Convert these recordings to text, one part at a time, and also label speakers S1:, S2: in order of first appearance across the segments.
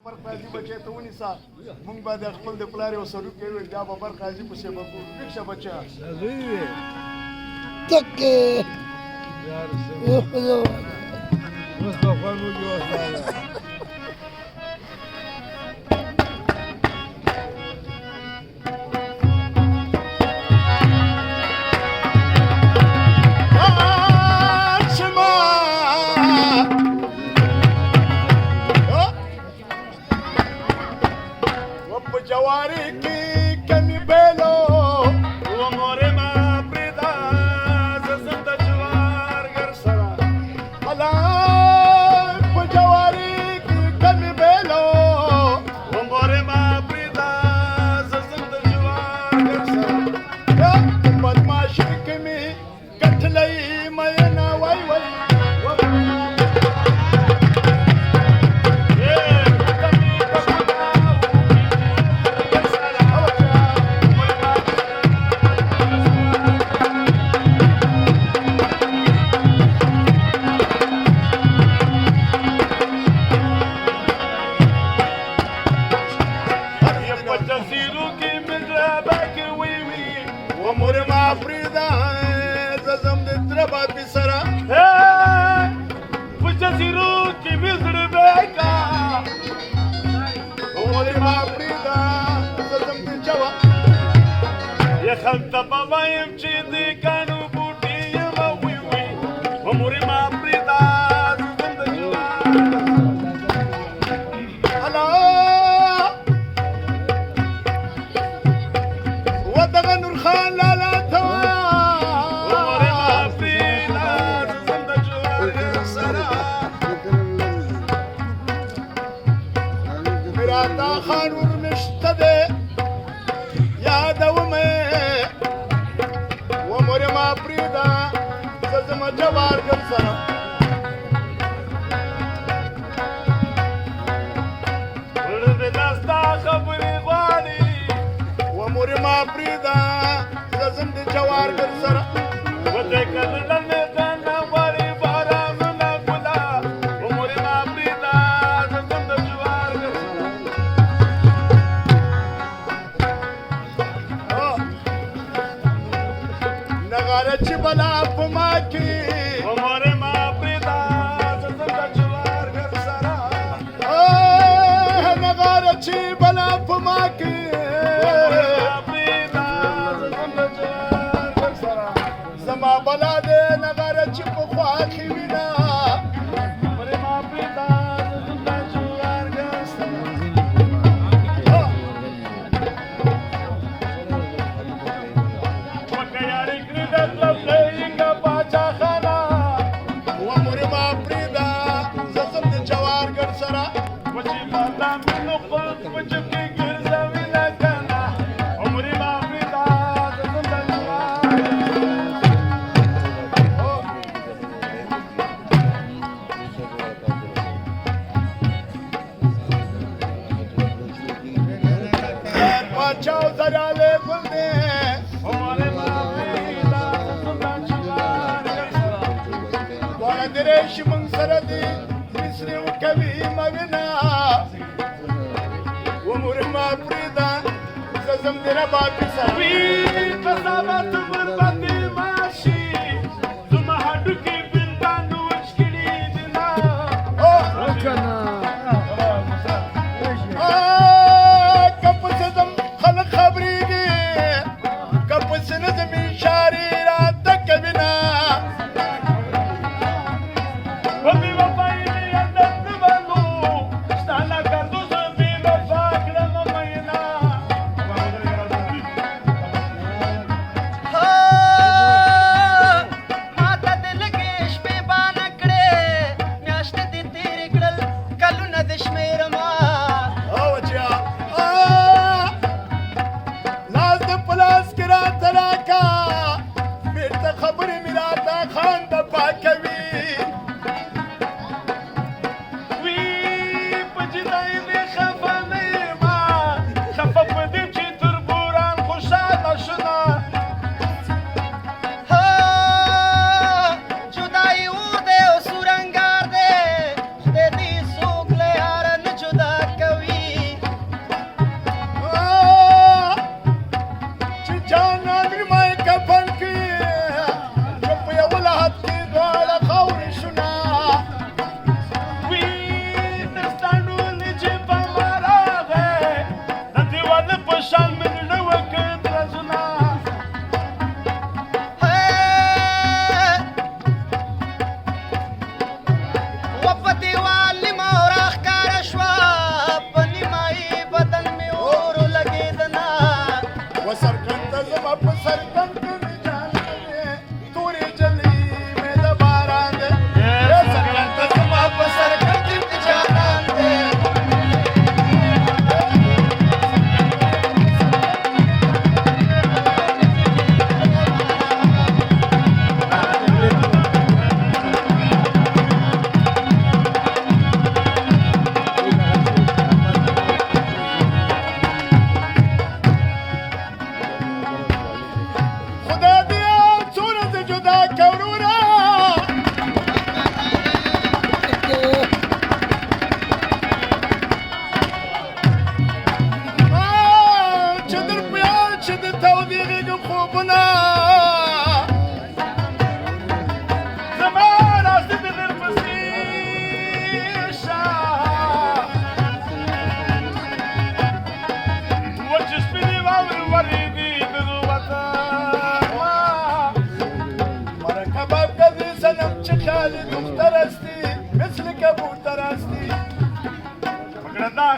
S1: برق راځي بچی ته ونیسه موږ به د خپل د پلار یو سلوک یې ویل بیا به برق راځي پسې به ګورو ټیک شه بچیه
S2: تکې مصطفی موږ وساله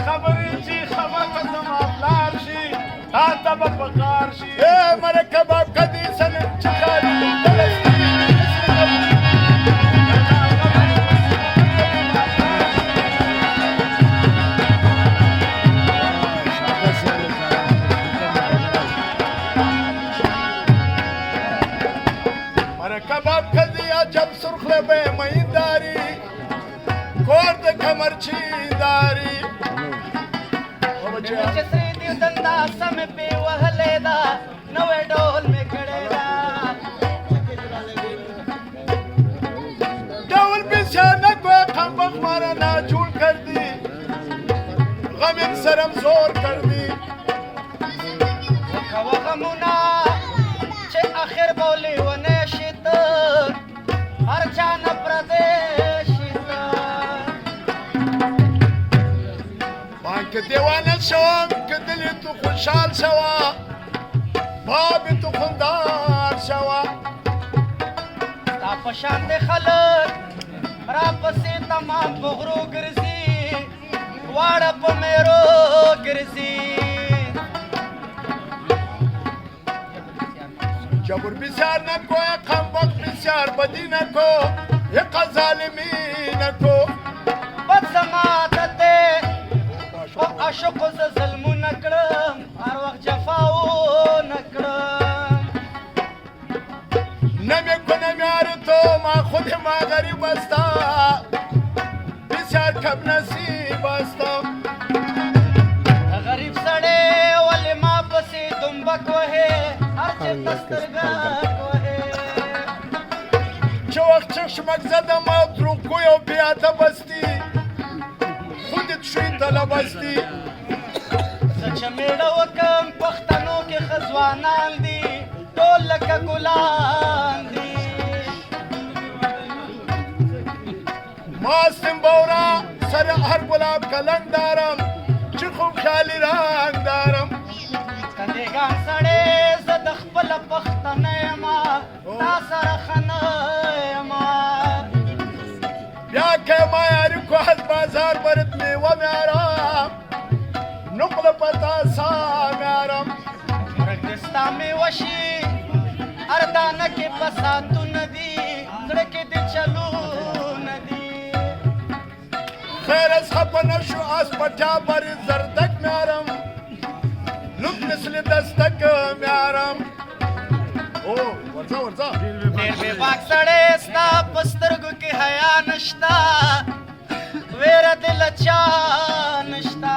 S1: خبرې چې خبر به زما پلار شي تا ته به پکار شي مرکه به کدي سنم چې خالي کباب کدی عجب سرخله به مینداری کور د کمرچی داری
S3: چې سیدی دندا سم په وهلې دا نوې ډول می کړه دا
S1: ډول به شانه کو قمبخ مارا نا جوړ کړ دی غم سرم زور کړ دی
S3: خو غمونه چې اخر بولي ونه شت هر چا نه پردیش
S1: بانک دیوانه شوم کدلی تو خوشحال شوا باب تو خوندار شوا
S3: تا پشان د خلک را پسې تمام بغرو ګرځي واړه په میرو ګرځي
S1: جبر بسیار نکو قمبق بسیار بدی نکو یک ظالمی نکو
S3: بد زماته ته په عاشق ز ظلم نکړم هر وخت جفاو نکړم
S1: نمی کنم یار تو ما خود ما غریب استا بسیار کم نصیب استا
S3: غریب سړی ولې ما پسې دنبک وهې هر چېرته سترګه وهې
S1: چه وقت چشمک زدم دروغ گوی و بیادب استی خودت شوی طلب استی
S3: زه چې مېړه وکم پښتنو کې ښه ځوانان دي ټول لکه ګلان دي
S1: ماستم بورا سر هر گلاب کلنگ دارم چه خوب خیالی رنگ دارم
S3: کندېګان سړی زه د خپله پښتنه یمه تا سره ښه نه یمه
S1: بیا که ما یاری کو از بازار برد میوه میارم نقل پتا سا میارم
S3: ورک د ستا میوه شي هر دانه کې فساتونه دي زړه کې د چلونه دي
S1: خیر از خفه نشو از پټا بر زردک میارم لوک مثل دستک میارم او ورځه ورځه
S3: ډېر بېباک سړی ستا په سترګو کې حیا نشته ویره دې له چا نشته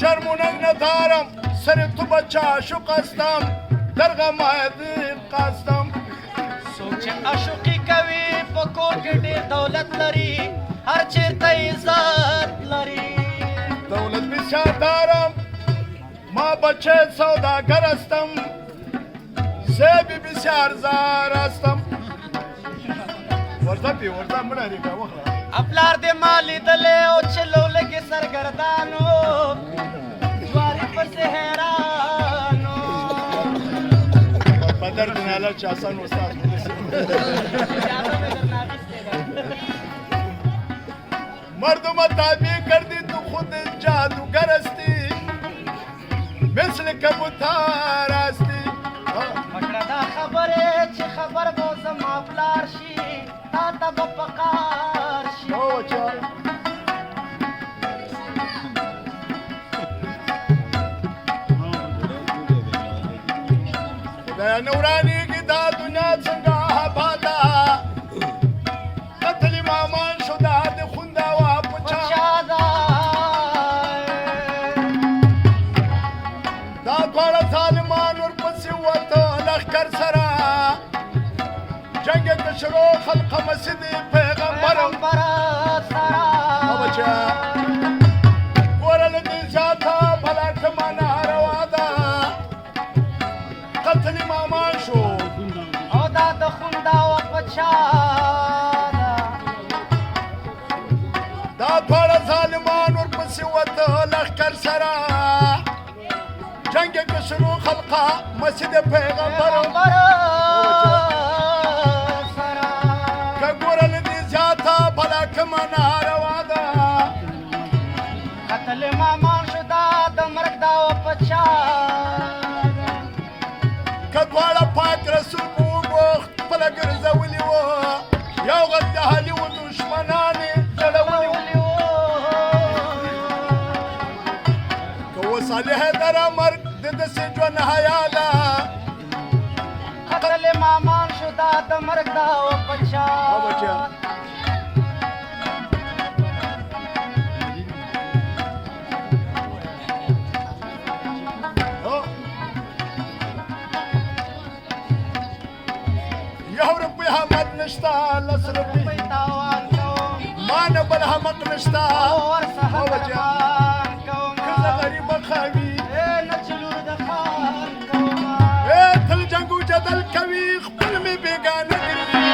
S1: شرمونک ندارم سر تو بچه عاشق هستم در غمایت قصدم
S3: څوک چې عاشقي کوي په کور کې ډېر دولت لري هر چېرته عزت لري
S1: دولت بسیار دارم ما بچه سوداگر هستم زیبی بسیار زار هستم ورځه پی ورځه مړه ریکا وخوره
S3: پلار دې ما لیدلی او چې لولګې سرګردانو جواري پسې حیرانو
S1: بدر بن علي چاسن استاد
S3: اجازه مې درنه اخیستې ده
S1: مردم تابع کردی تو خود جادوگر هستی مثل کبوتر هستی
S3: مکړه دا خبرې چې خبر به زما پلار شي تا ته به پکار شي
S1: او بچه خدای نورانی کی دا دنیا څنګه آباده قتل مامان شده د خونده وا پچا دا دواړه ظالمان ورپسې وته لښکر سره جنګ کشرو خلق مسجد پیغمبر بچا ګورل دې ذاته بلا کمانه روا ده قتل مامان شو
S3: او دا د خوندا و پچا
S1: دا دواړه ظالمان ورپسې وته لښکر سره جنگ کشرو خلقه مسجد پیغمبر که ګورل دې زیاته بلا کمانه روا ده
S3: قتل ماما مامان شو دا د مرګ دا وپچا
S1: که دواړه پاک رسول مو وغوښت خپله ګرځولي وه یو غږ د علي و دښمنان یې ځړولي وه که اوس علي حیدره مرګ د داسې ژوند حیا ده
S3: خطرلې مامان شو دا د مرګ دا وپچا
S1: بچیا یو روپۍ حمد نشته لس روپۍ
S3: په تاوان کوم
S1: ما نه بل حمق نشته
S3: اور سحر دربان کوم
S1: ښځه غریبه خاوي
S3: نه چلور د خان کوم
S1: تل جنګو جدل کوي خپل مې بېګانه ګرځي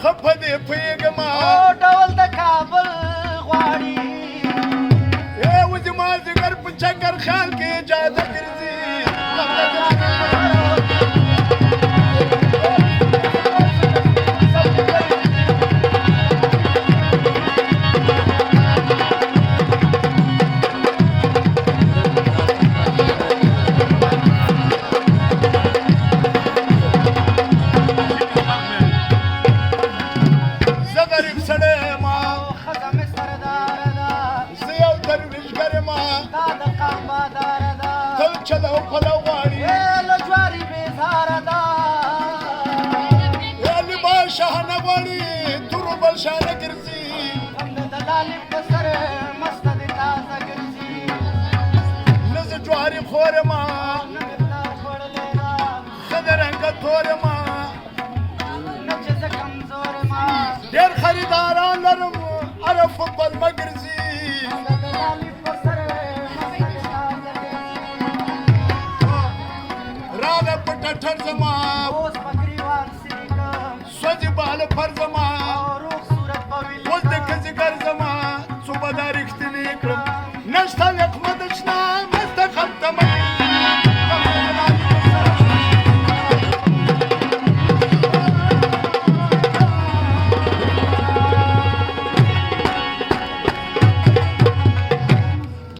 S1: خپه دې پوهېږمه
S3: ډول د کابل غواړي
S1: وځي مازدیګر په چکر خیال کې اجازه ګرځي چلو پلو غواړي
S3: له جواري بېزاره ده
S1: لباس شاهانه غواړي تورو بل شانه ګرځي
S3: د دلالي په سر مسته دې تازه ګرځي
S1: نه زه جواري خور یم
S3: نه مې پلار خوړلې ده
S1: ښه د رنګه تور یم
S3: نه چې زه کمزور یم
S1: ډېر خریداران لرم هره فوټبال مه ګرځي
S3: د دلالي په سر مسته دې تازه ګرځي
S1: راغه په ټټر زما
S3: اوس په ګریوان سیږم
S1: سوځي باله پر زما
S3: او روغ صورت به وي
S1: اوس د کزګر زما څو به دا رښتینې کړم نشته